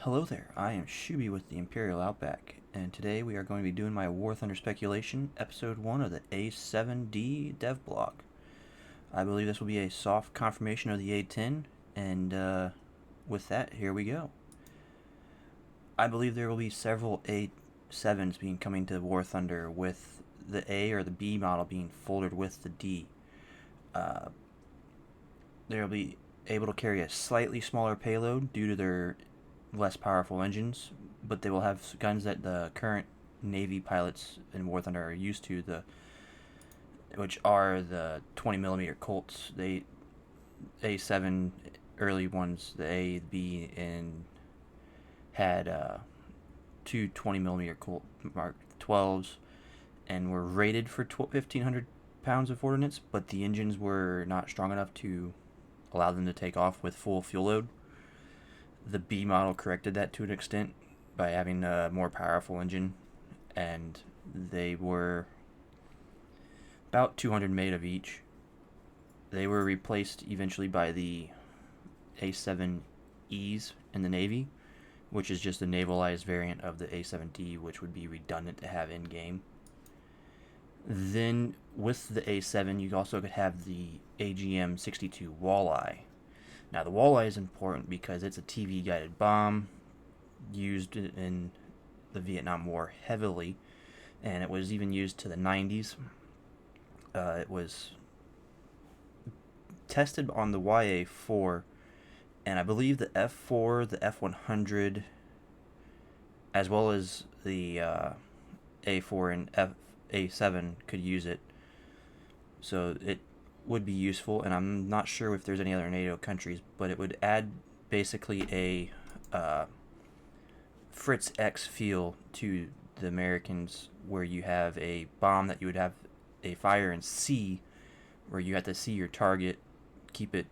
Hello there, I am Shuby with the Imperial Outback, and today we are going to be doing my War Thunder Speculation, Episode 1 of the A-7D dev blog. I believe this will be a soft confirmation of the A-10, and with that, here we go. I believe there will be several A-7s being coming to War Thunder with the A or the B model being folded with the D. They'll be able to carry a slightly smaller payload due to their less powerful engines, but they will have guns that the current Navy pilots in War Thunder are used to, which are the 20mm Colts. The A-7 early ones, the A, the B, and had two 20mm Colt Mark 12s and were rated for 1,500 pounds of ordnance, but the engines were not strong enough to allow them to take off with full fuel load. The B model corrected that to an extent by having a more powerful engine, and they were about 200 made of each. They were replaced eventually by the A-7Es in the Navy, which is just a navalized variant of the A-7D, which would be redundant to have in-game. Then with the A-7, you also could have the AGM-62 Walleye. Now, the Walleye is important because it's a TV-guided bomb used in the Vietnam War heavily, and it was even used to the 90s. It was tested on the YA-4, and I believe the F-4, the F-100, as well as the A-4 and A-7 could use it. So it would be useful, and I'm not sure if there's any other NATO countries, but it would add basically a Fritz X feel to the Americans, where you have a bomb that you would have a fire and see, where you have to see your target, keep it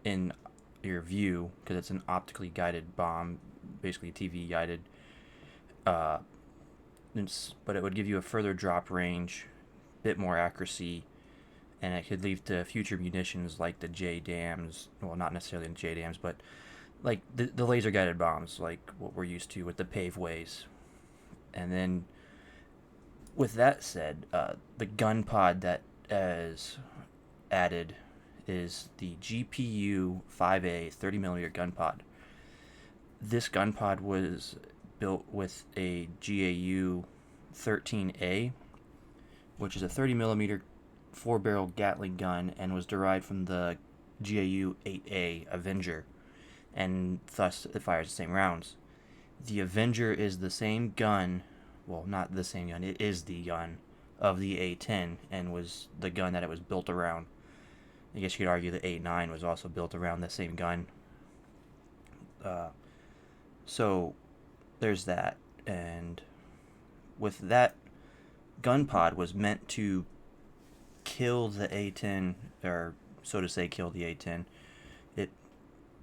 in your view, because it's an optically guided bomb, basically TV guided, but it would give you a further drop range, bit more accuracy, and it could lead to future munitions like the J-dams. Well, not necessarily the J-dams, but like the laser-guided bombs, like what we're used to with the paveways. And then, with that said, the Gunpod that is added is the GPU-5A 30mm Gunpod. This Gunpod was built with a GAU-13A, which is a 30mm 4-barrel Gatling gun, and was derived from the GAU-8A Avenger, and thus it fires the same rounds. The Avenger is the same gun, well, not the same gun, it is the gun of the A-10, and was the gun that it was built around. I guess you could argue the A-9 was also built around the same gun. So there's that, and with that, Gunpod was meant to kill the A-10, or so to say, kill the A-10. It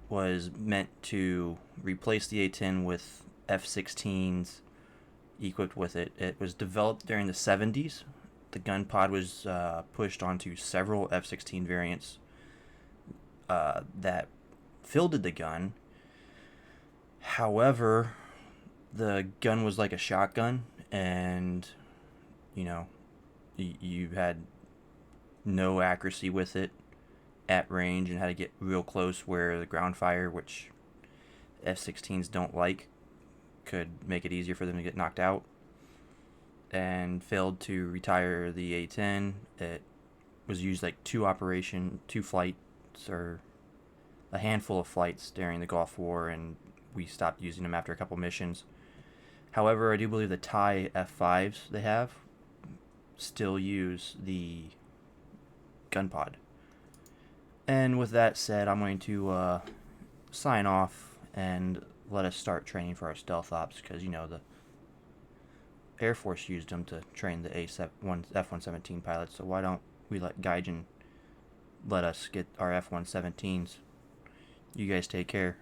was meant to replace the A-10 with F-16s equipped with it. It was developed during the 70s. The Gunpod was pushed onto several F-16 variants that fielded the gun. However, the gun was like a shotgun, and you had no accuracy with it at range, and had to get real close, where the ground fire, which F-16s don't like, could make it easier for them to get knocked out, and failed to retire the A-10. It was used like two flights, or a handful of flights during the Gulf War, and we stopped using them after a couple missions. However, I do believe the Thai F-5s they have still use the Gunpod. And with that said, I'm going to sign off and let us start training for our stealth ops, because the Air Force used them to train the F-117 pilots, so why don't we let Gaijin let us get our F-117s. You guys take care.